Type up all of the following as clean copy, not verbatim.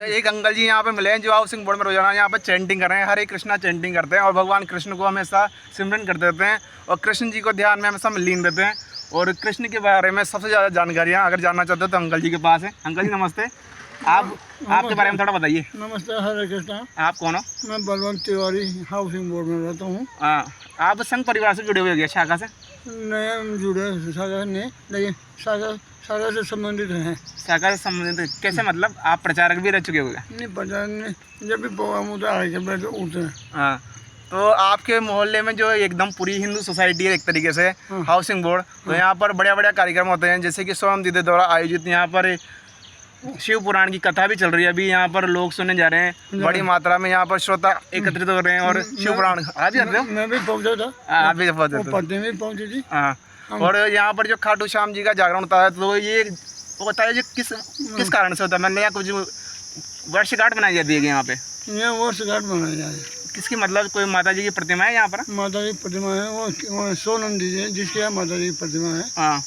एक अंकल जी यहाँ पे मिले हैं जो हाउसिंग बोर्ड में रोजाना यहाँ पे चैंटिंग कर रहे हैं, हरे कृष्णा चैंटिंग करते हैं और भगवान कृष्ण को हमेशा सिमरन करते रहते हैं और कृष्ण जी को ध्यान में हमेशा लीन रहते हैं। और कृष्ण के बारे में सबसे ज़्यादा जानकारियाँ अगर जानना चाहते हो तो अंकल जी के पास है। अंकल जी नमस्ते, आपके बारे में थोड़ा बताइए। नमस्ते, हरे कृष्णा। आप कौन हो? मैं बलवंत तिवारी हाउसिंग बोर्ड में रहता हूँ। आप संघ परिवार से जुड़े हुए हैं शाखा से? नए जुड़े शाखा नहीं, लेकिन शाखा से संबंधित हैं। शाखा से संबंधित कैसे, मतलब आप प्रचारक भी रह चुके हो? नहीं, प्रचार नहीं, जब भी प्रोग्राम होता है आके बैठे उठते हैं। हाँ, तो आपके मोहल्ले में जो एकदम पूरी हिंदू सोसाइटी है एक तरीके से हाउसिंग बोर्ड, तो यहाँ पर बढ़िया बढ़िया कार्यक्रम होते हैं, जैसे कि सोम दीदी द्वारा आयोजित यहाँ पर शिव पुराण की कथा भी चल रही है। अभी यहाँ पर लोग सुनने जा रहे हैं, बड़ी मात्रा में यहाँ पर श्रोता एकत्रित हो रहे हैं और शिव पुराण आप भी जाते हो? मैं भी पहुँचा था, आप भी पहुँचे थे? पढ़ने में पहुँची थी। हाँ, और यहाँ पर जो खाटू श्याम जी का जागरण होता है तो ये वो बताइए जी किस कारण से होता है? मैंने यहाँ कुछ वर्षगांठ बनाई जाती है यहाँ पे? यहाँ वर्षगांठ बनाई जाए। किसकी, मतलब कोई माता जी की प्रतिमा है यहाँ पर? माता जी की प्रतिमा है, वो सोनम जी है जिसके यहाँ माता जी की प्रतिमा है। हाँ,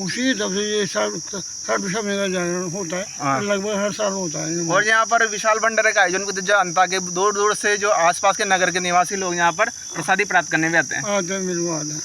उसी तब से ये खाटू श्याम का जागरण होता है, लगभग हर साल होता है। और यहाँ पर विशाल भंडारे का आयोजन को जनता के दूर दूर से जो आसपास के नगर के निवासी लोग यहाँ पर प्रसादी प्राप्त करने भी आते हैं। आते हैं, बिल्कुल आते हैं।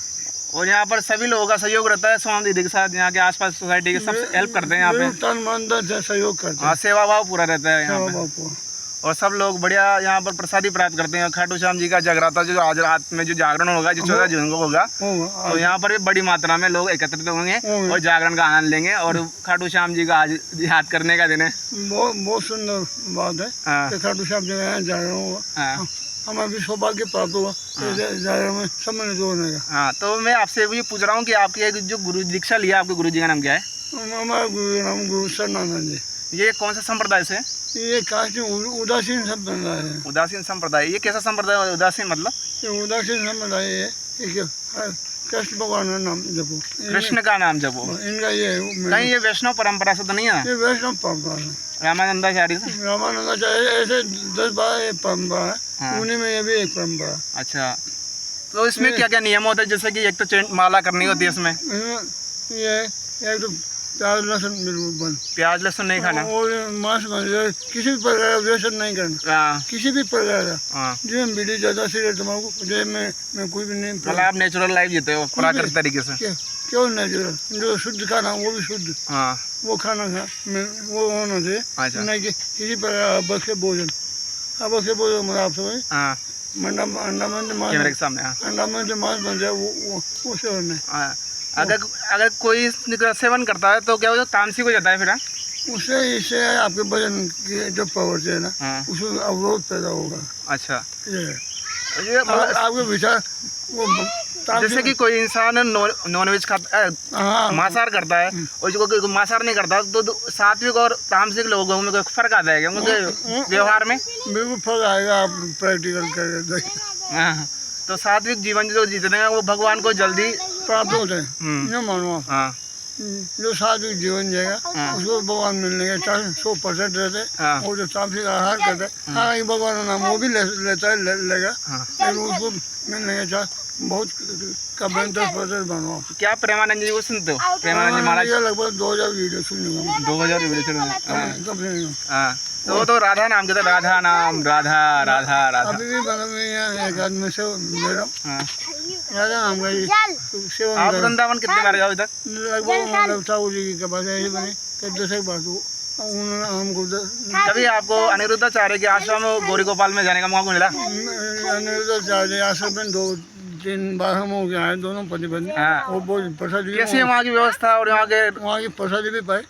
और यहाँ पर सभी लोगों का सहयोग रहता है, सोम दीदी के साथ यहाँ के आसपास सोसाइटी के सब हेल्प करते हैं यहाँ पे, तन मन धन से सहयोग करते हैं। हाँ, सेवा भाव पूरा रहता है यहाँ पे। पे और सब लोग बढ़िया यहाँ पर प्रसादी प्राप्त करते हैं। खाटू श्याम जी का जगराता जो आज रात में जो जागरण होगा, जो 14 जून को होगा, तो यहाँ पर भी बड़ी मात्रा में लोग एकत्रित होंगे और जागरण का आनंद लेंगे। और खाटू श्याम जी का आज याद करने का दिन है। बहुत सुंदर बात है कि खाटू श्याम जी का यहाँ जागरण होगा। हमें भी सौभाग्य प्राप्त हुआ जागरण में सम्मिलित होने का। हाँ, तो मैं आपसे भी पूछ रहा हूँ कि आपकी जो गुरु दीक्षा लिया, आपके गुरु जी का नाम क्या है? हमारा गुरु नाम गुरु सनातन जी। ये कौन सा संप्रदाय से? ये काशी उदासीन संप्रदाय है। उदासीन संप्रदाय, ये कैसा संप्रदाय है उदासीन मतलब? ये उदासीन संप्रदाय है, कृष्ण भगवान का नाम जपो, कृष्ण का नाम जपो। इनका ये कहीं ये वैष्णव परंपरा से तो नहीं है? ये वैष्णव परंपरा है, रामानंदाचार्य से। रामानंदाचार्य ऐसे 10-12 परंपरा है, उन्हीं में ये भी एक परंपरा। अच्छा, तो इसमें क्या क्या नियम होते हैं? जैसे कि एक तो माला करनी होती है इसमें, ये एक तो प्याज लहसुन बिल्कुल बंद, प्याज लहसुन नहीं खाना, और मांस किसी भी प्रकार का व्यसन नहीं करना, किसी भी प्रकार का। जो बीड़ी ज्यादा सिगरेट तम्बाकू जो मैं कोई भी नहीं। मतलब आप नेचुरल लाइफ जीते हो प्राकृतिक तरीके से? क्यों नेचुरल, जो शुद्ध खाना वो भी शुद्ध, वो खाना वो होना चाहिए, नहीं कि किसी प्रकार आवश्यक भोजन। आवश्यक भोजन मतलब आप समझ, अंडा में जो मांस बन जाए वो सेवन नहीं। अगर कोई सेवन करता है तो क्या वो तामसिक हो जाता है फिर? उससे इससे आपके वजन की जो पावर है ना, उसमें अवरोध पैदा होगा। अच्छा, ये आपके विचार वो जैसे कि कोई इंसान नॉनवेज खाता है, मांसाहार करता है, और जो मांसाहार नहीं करता, तो सात्विक और तामसिक लोगों में कोई फर्क आता है क्या उनके व्यवहार में? बिल्कुल फर्क आएगा, आप प्रैक्टिकल करके। तो सात्विक जीवन जो जीते हैं वो भगवान को जल्दी प्राप्त होते हैं, जो मानो जो सात्विक जीवन जाएगा उसको भगवान मिलने के चांस 100% रहते। और जो तामसिक आहार करते हैं, हाँ, भगवान का नाम वो भी लेता है, लेगा, लेकिन उसको मिलने के चांस बहुत कम 10% बनो। क्या प्रेमानंद जी को सुनते हो? प्रेमानंद जी महाराज लगभग 2000 वीडियो सुनूंगा। 2000 वीडियो सुनूंगा। तो वो तो राधा नाम के थे, राधा नाम, राधा राधा राधा। अभी भी मतलब एक आदमी से मेरा राधा नाम का सेवन। आप वृंदावन कितने बार जाओ इधर? लगभग ठाकुर जी की कृपा से ऐसी बनी 10 बार। हमको कभी आपको अनिरुद्धाचार्य के आश्रम गौरी गोपाल में जाने का मौका मिला? अनिरुद्धाचार्य आश्रम में 2-3 बार हम हो गए हैं, दोनों पति पत्नी। वो बहुत प्रसादी, कैसी है वहाँ की व्यवस्था और वहाँ की प्रसादी भी पाए,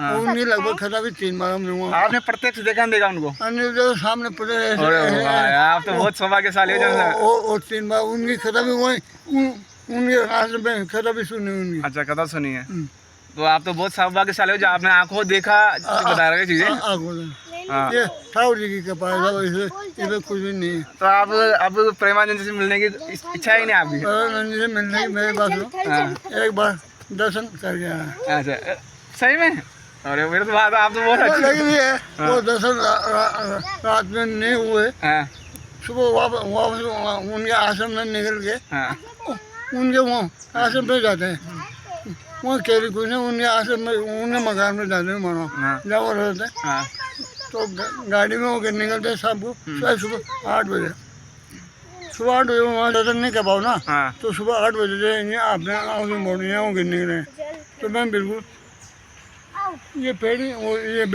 उन्हीं लगभग खता भी 3 बार हमने वहाँ। आपने प्रत्यक्ष देखा उनको? अनिरुद्ध सामने आप तो बहुत सौभाग्यशाली हो। और 3 बार उनकी खता भी वही, उनके आश्रम में खता भी सुनी उनकी। अच्छा, कथा सुनी है। तो आप तो बहुत सौभाग्यशाली हो जो आपने आंखों देखा बता रहे चीजें। ये ठाकुर जी की कृपा है, इसमें कुछ भी नहीं है। तो आप अब प्रेमानंद से मिलने की इच्छा ही नहीं आपकी? प्रेमानंद से मिलने की मेरे पास एक बार दर्शन कर गया। अच्छा, सही में? अरे मेरे तो बात आप तो बहुत अच्छी है। वो दर्शन रात में नहीं हुए, सुबह वापस उनके आश्रम में निकल के उनके वहाँ आश्रम पे जाते हैं, वहाँ केली कुछ नहीं, उनके यहाँ से उन्हें मकान में जाते हैं मानो जब वो रहते हैं। हाँ तो गाड़ी में होकर निकलते हैं शाम को, सुबह 8 बजे। सुबह 8 बजे वहाँ दर्शन नहीं कर पाओ ना, हाँ तो सुबह 8 बजे से यहाँ अपने हाउसिंग बोर्ड यहाँ होकर निकले। तो मैं बिल्कुल ये पेड़ी वो ये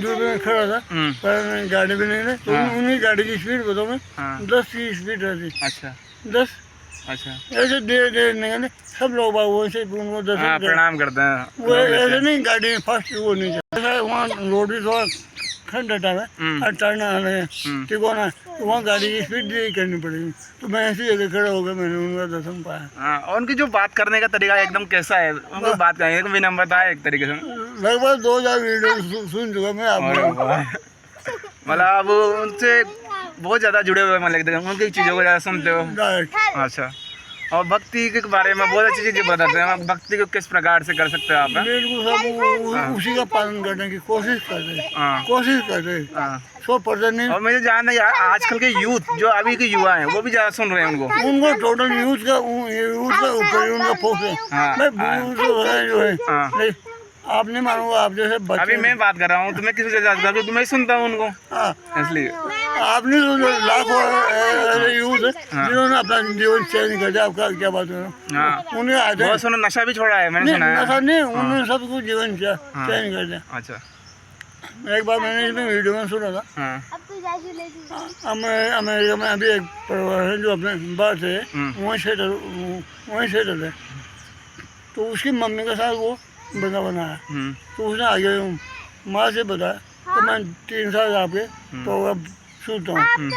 दूर में खड़ा था, पर गाड़ी भी नहीं रहे। तो उन्हीं गाड़ी की स्पीड बताओ मैं 10 की स्पीड रहती। अच्छा 10 अच्छा ऐसे धीरे धीरे निकले। सब लोग बाबू वैसे उनको हाँ प्रणाम करते हैं। वो ऐसे नहीं गाड़ी में फास्ट वो नहीं चलता। वहाँ रोड भी थोड़ा खंड हटा है और टर्न आ रहे हैं ठीक होना है, तो वहाँ गाड़ी की स्पीड नहीं करनी पड़ेगी। तो मैं ऐसी जगह खड़ा हो गया, मैंने उनका दर्शन पाया। हाँ और उनकी जो बात करने का तरीका एकदम कैसा है, उनको बात करने का विनम्रता है एक तरीके से। लगभग 2000 वीडियो सुन चुका मैं आप। मतलब आप उनसे बहुत ज़्यादा जुड़े हुए मतलब उनकी चीज़ों को ज़्यादा सुनते हो। अच्छा और भक्ति के बारे में बहुत अच्छी चीज़ें बताते हैं। भक्ति को किस प्रकार से कर सकते हो आप? बिल्कुल सब उसी का पालन करने की कोशिश करते हैं, कोशिश करते हैं 100% नहीं। और मुझे जानना यार आजकल के यूथ जो अभी के युवा हैं वो भी ज़्यादा सुन रहे हैं उनको टोटल यूथ का ऊपर ही उनका फोकस है। मैं जो है नहीं, आप नहीं मानूंगा, आप जैसे बच्चे अभी मैं बात कर रहा हूँ तो मैं किसी से बात कर रहा हूँ, मैं सुनता हूँ उनको इसलिए। आप नहीं सुन लाखों ऐसे यूथ है जिन्होंने अपना जीवन चेंज कर दिया। आपका क्या बात है? उन्हें आते बहुत सुना नशा भी छोड़ा है मैंने सुना है। नशा नहीं, उन्होंने सब कुछ जीवन चेंज कर दिया। अच्छा एक बार मैंने इसमें वीडियो में सुना था, अमेरिका में अभी एक परिवार है जो अपने बात है वहीं सेटल है। तो उसकी मम्मी के साथ वो बंदा बनाया। तो उसने आगे माँ से बताया तो मैं 3 साल आपके प्रोग्राम सुनता हूँ।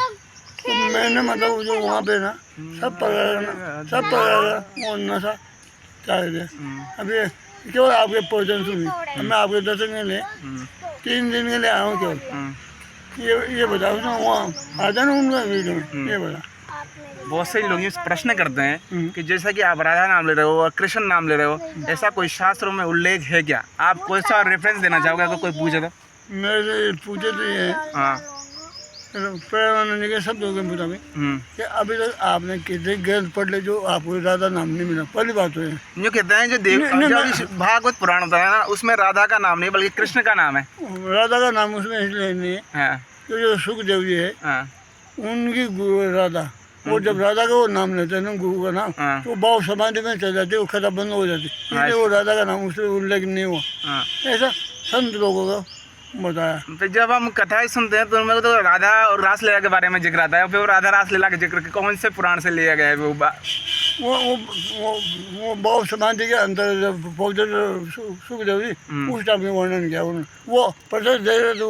तो मैंने मतलब जो वहाँ पे ना सब पकड़ा वो नशा चाहे थे। अभी केवल आपके भोजन सुनी, मैं आपके दर्शन के लिए 3 दिन के लिए आया हूँ केवल। ये बताओ ना वहाँ आ जाना उनका वीडियो में, ये बता। बहुत से लोग ये प्रश्न करते हैं कि जैसा कि आप राधा नाम ले रहे हो और कृष्ण नाम ले रहे हो, ऐसा कोई शास्त्रों में उल्लेख है क्या? आप कोई सा रेफरेंस देना चाहोगे अगर कोई पूछे तो? मेरे पूछे तो ये हाँ प्रेमानंद के शब्दों के मुताबिक कि अभी तक आपने कितने ग्रंथ पढ़ ले जो आपको राधा नाम नहीं मिला। पहली बात तो है जो कहते हैं जो भागवत पुराण होता है ना उसमें राधा का नाम नहीं बल्कि कृष्ण का नाम है। राधा का नाम उसमें इसलिए नहीं है तो जो सुखदेव जी है उनकी गुरु है राधा। वो जब राधा का वो नाम लेते हैं ना गुरु का नाम तो भाव समाधि में चल जाती है, वो खत्म बंद हो जाती है, इसलिए वो राधा का नाम उसमें उल्लेख नहीं हुआ। ऐसा संत लोगों का बताया। तो जब हम कथाएं सुनते हैं तो उनमें तो राधा और रासलीला के बारे में जिक्र आता है, फिर वो राधा रासलीला के जिक्र कौन से पुराण से लिया गया है? वो भाव समाधि के अंदर जब पहुंचे सुखदेव जी उस टाइम में वर्णन किया उन्होंने। वो प्रसाद दे रहे तो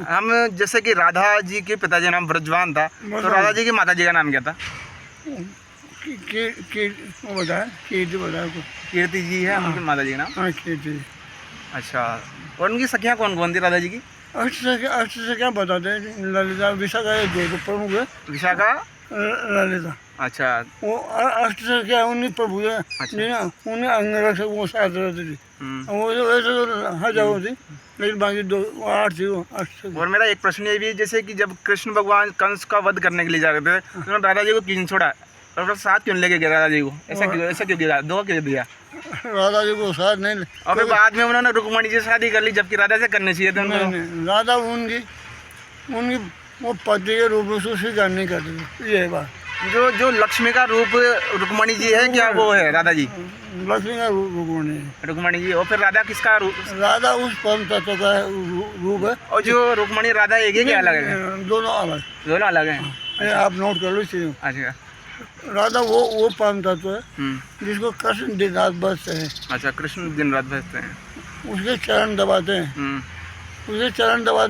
हम जैसे कि राधा जी के पिताजी नाम ब्रजवान था तो राधा जी की माता जी का नाम क्या था? कीर्ति जी है उनकी माता जी का नाम। कीर्ति। अच्छा और उनकी सखियाँ कौन कौन थी राधा जी की? अष्ट से क्या बताते हैं, ललिता विशाखा ये 2 प्रमुख है। विशाखा ललिता। अच्छा वो अष्ट से क्या उन्हीं प्रभु है उन्हें अंगरक्षक वो साथ रहती थी। वो जो वैसे तो हजारों थी लेकिन बाकी 2 8 थी वो 8। और मेरा एक प्रश्न ये भी है जैसे कि जब कृष्ण भगवान कंस का वध करने के लिए जा रहे थे तो उन्होंने राधा जी को क्यों छोड़ा और साथ क्यों लेके गया राधा जी को? ऐसा क्यों किया? धोखा क्यों दिया? राधा जी को साथ नहीं और फिर बाद में उन्होंने रुक्मणी जी से शादी कर ली जबकि राधा से करनी चाहिए थी उनको। राधा उनकी वो पति के रूप में स्वीकार नहीं करती थी। ये बात जो लक्ष्मी का रूप रुक्मणी जी है क्या वो है राधा जी? लक्ष्मी का रुक्मणी जी। और फिर राधा किसका रूप? राधा उस परम तत्व का रूप है। और जो रुक्मणी राधा एक ही क्या अलग है? दोनों अलग हैं। आप नोट कर लो चीज़। अच्छा राधा वो परम तत्व है जिसको कृष्ण दिन रात बसते हैं। अच्छा कृष्ण दिन रात बसते हैं, उसके चरण दबाते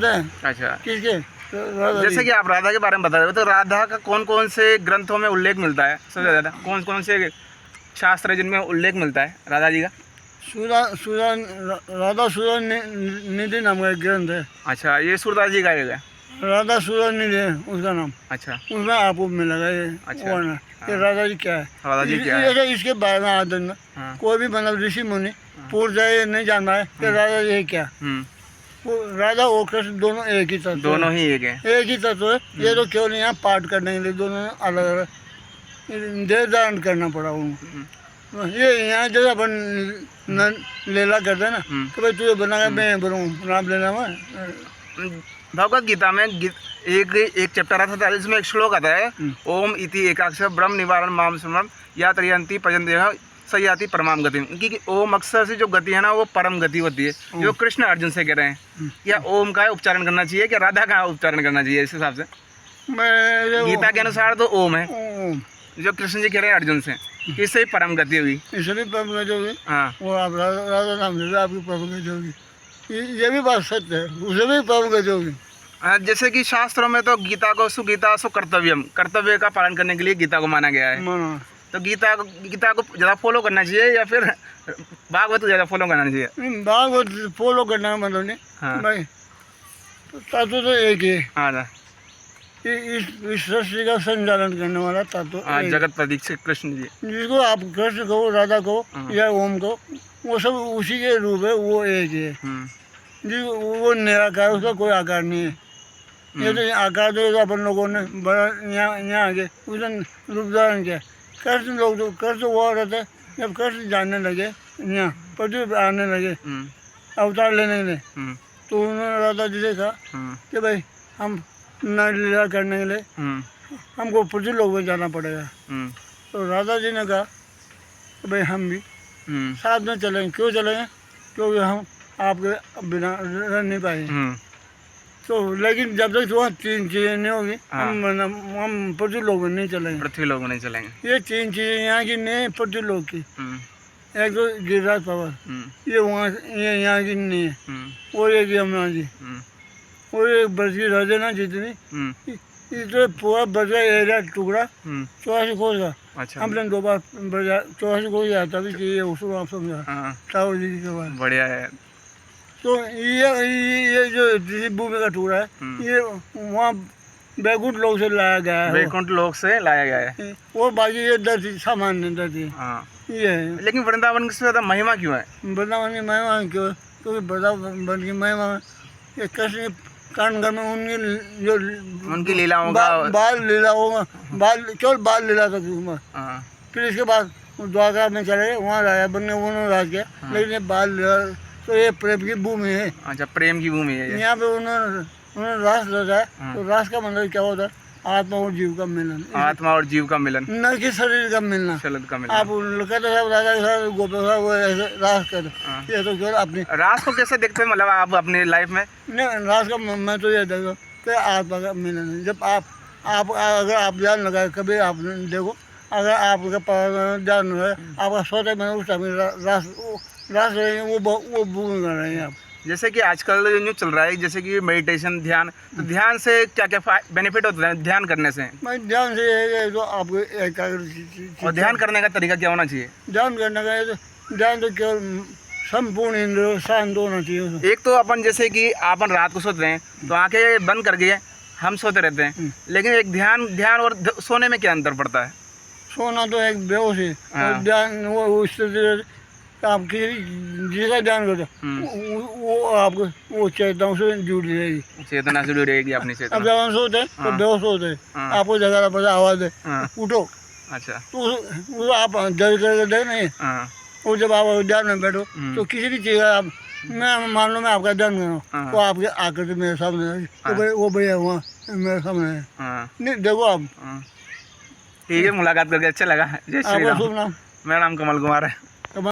हैं। अच्छा किसके? जैसे कि आप राधा के बारे में बता रहे हो तो राधा का कौन कौन से ग्रंथों में उल्लेख मिलता है सबसे ज़्यादा? कौन कौन से शास्त्र है जिनमें उल्लेख मिलता है राधा जी का? राधा सूर्य निधि नाम का एक ग्रंथ है। अच्छा ये सूरदास जी का है? राधा सूर्य निधि है उसका नाम। अच्छा उसमें आपको मिलेगा ये। अच्छा कि राधा जी क्या है, राधा जी क्या है इसके बारे में आदत कोई भी मतलब ऋषि मुनि पूर्व जाए नहीं जानना है कि राधा जी क्या। वो राधा और कृष्ण दोनों एक ही तत्व, दोनों ही एक ही तत्व है। ये तो केवल यहाँ पाठ करने के लिए दोनों अलग अलग देह धारण करना पड़ा उनको। ये यहाँ जैसे अपन लेला करते हैं ना कि भाई तू ये बना के मैं बनूँ नाम लेना में। भगवत गीता में एक चैप्टर आता है, इसमें एक श्लोक आता है, ओम इति एकाक्षर ब्रह्म निवारण माम स्मरण या त्रियंती पजंती सयाति परमाम गति, क्योंकि ओम अक्षर से जो गति है ना वो परम गति होती है, जो कृष्ण अर्जुन से कह रहे हैं। या ओम का उच्चारण करना चाहिए, क्या राधा का उच्चारण करना चाहिए? इस हिसाब से गीता के अनुसार तो ओम है, जो कृष्ण जी कह रहे हैं अर्जुन से, इससे ही परम गति हुई, इसलिए परम गति होगी। हाँ, वो आप राधा नाम से आपकी परम गति होगी, ये भी बात सत्य है, उसे भी परम गति होगी। जैसे कि शास्त्रों में तो गीता को सुगीता सुकर्तव्यम, कर्तव्य का पालन करने के लिए गीता को माना गया है। तो गीता को ज़्यादा फॉलो करना चाहिए या फिर भागवत को ज़्यादा फॉलो करना चाहिए? भागवत फॉलो करना मतलब नहीं। हाँ। भाई तत्व तो एक ही है। हाँ, इस सृष्टि का संचालन करने वाला तत्व जगत प्रतीक कृष्ण जी, जिसको आप कृष्ण कहो, राधा कहो या ओम कहो, वो सब उसी के रूप है, वो एक ही है। जी वो निराकार, उसका कोई आकार नहीं है। ये तो आकार तो अपन लोगों ने बड़ा यहाँ आके उसने रूप धारण किया। कृष्ण लोग तो कृष्ण वो रहता है, जब कृष्ण जानने लगे यहाँ पृथ्वी पे आने लगे अवतार लेने के लिए, तो उन्होंने राधा जी से कहा कि भाई हम नर लीला करने के लिए हमको पृथ्वी लोग में जाना पड़ेगा। तो राधा जी ने कहा कि भाई हम भी साथ में चलेंगे। क्यों चलेंगे? क्योंकि हम आपके बिना रह नहीं पाएंगे। तो लेकिन जब तक वहाँ तीन चीज़ें नहीं होगी हम पृथ्वी लोग में नहीं चलेंगे। पृथ्वी लोग में नहीं चलेंगे। ये तीन चीज़ें यहाँ की नहीं है, पृथ्वी लोग की। एक तो गिरिराज पर्वत, ये वहाँ ये यहाँ की नहीं है, और एक यमुना जी, और एक ब्रज की राजे ना जितनी, इतना पूरा ब्रज का एरिया टुकड़ा 84 कोस का। अच्छा, हमने 2 बार 84 कोस गया था भी कि उसको आप समझा टावर जी के बाद। बढ़िया है। तो ये जो भूमि का टुकड़ा है, ये वहाँ बैकुंठ लोक से लाया गया है। बैकुंठ लोक से लाया गया है। वो बाकी ये धरती सामान्य धरती ये है। लेकिन वृंदावन की ज्यादा महिमा क्यों है? वृंदावन की महिमा क्यों है? क्योंकि वृंदावन की महिमा में ये कृष्ण कानगर में उनकी लीलाओं का बाल लीलाओं केवल बाल लीला तक उम्र। फिर इसके बाद द्वारका में चले गए, वहाँ राजा बनने उन्होंने राज किया। लेकिन ये बाल लीला तो ये प्रेम की भूमि है। अच्छा, प्रेम की भूमि है। यहाँ पे उन्होंने रास रचाया। तो रास का मतलब क्या होता है? आत्मा और जीव का मिलन। आत्मा और जीव का मिलन, न कि शरीर का मिलना। शरीर का मिलन। आप कहते हैं राजा के साथ गोपी के साथ वो ऐसे रास कर, ये तो केवल अपनी रास को कैसे देखते हैं? मतलब आप अपनी लाइफ में? नहीं, रास का मैं तो ये देखो कि आत्मा का मिलन है। जब आप अगर आप ध्यान लगाए, कभी आप देखो, अगर आपका ध्यान लगाए, आपका सोते में उस टाइम रास रहे हैं, वो भूमि कर रहे हैं आप। जैसे कि आजकल जो चल रहा है, जैसे कि मेडिटेशन, ध्यान, तो ध्यान से क्या क्या बेनिफिट होता है ध्यान करने से? ध्यान से ये है तो आपको एकाग्र। और ध्यान करने का तरीका क्या होना चाहिए? ध्यान करने का तो ध्यान तो केवल संपूर्ण इंद्रियों शांत होना चाहिए। एक तो अपन जैसे कि अपन रात को सोते हैं तो आंखें बंद करके हम सोते रहते हैं, लेकिन एक ध्यान और सोने में क्या अंतर पड़ता है? सोना तो एक बेहोश है और ध्यान वो स्थिति आप जिसका ध्यान करते वो आपको वो चेतना से जुड़ी रहेगी। चेतना से जुड़ी रहेगी अपनी चेतना। अब जब हम सोते हैं तो बेहोश होते हैं, आपको जगह पर आवाज़ है उठो। अच्छा, तो आप जज करके दे नहीं। और जब आप ध्यान में बैठो तो किसी भी चीज़ का आप मैं मान लो मैं आपका ध्यान कर रहा हूँ, तो आपके आकर मेरे सामने है, वो भैया वहाँ मेरे सामने है। नहीं देखो आप। ठीक है, मुलाकात करके अच्छा लगा। जय श्री राम। आपका शुभ नाम? मेरा नाम कमल कुमार है।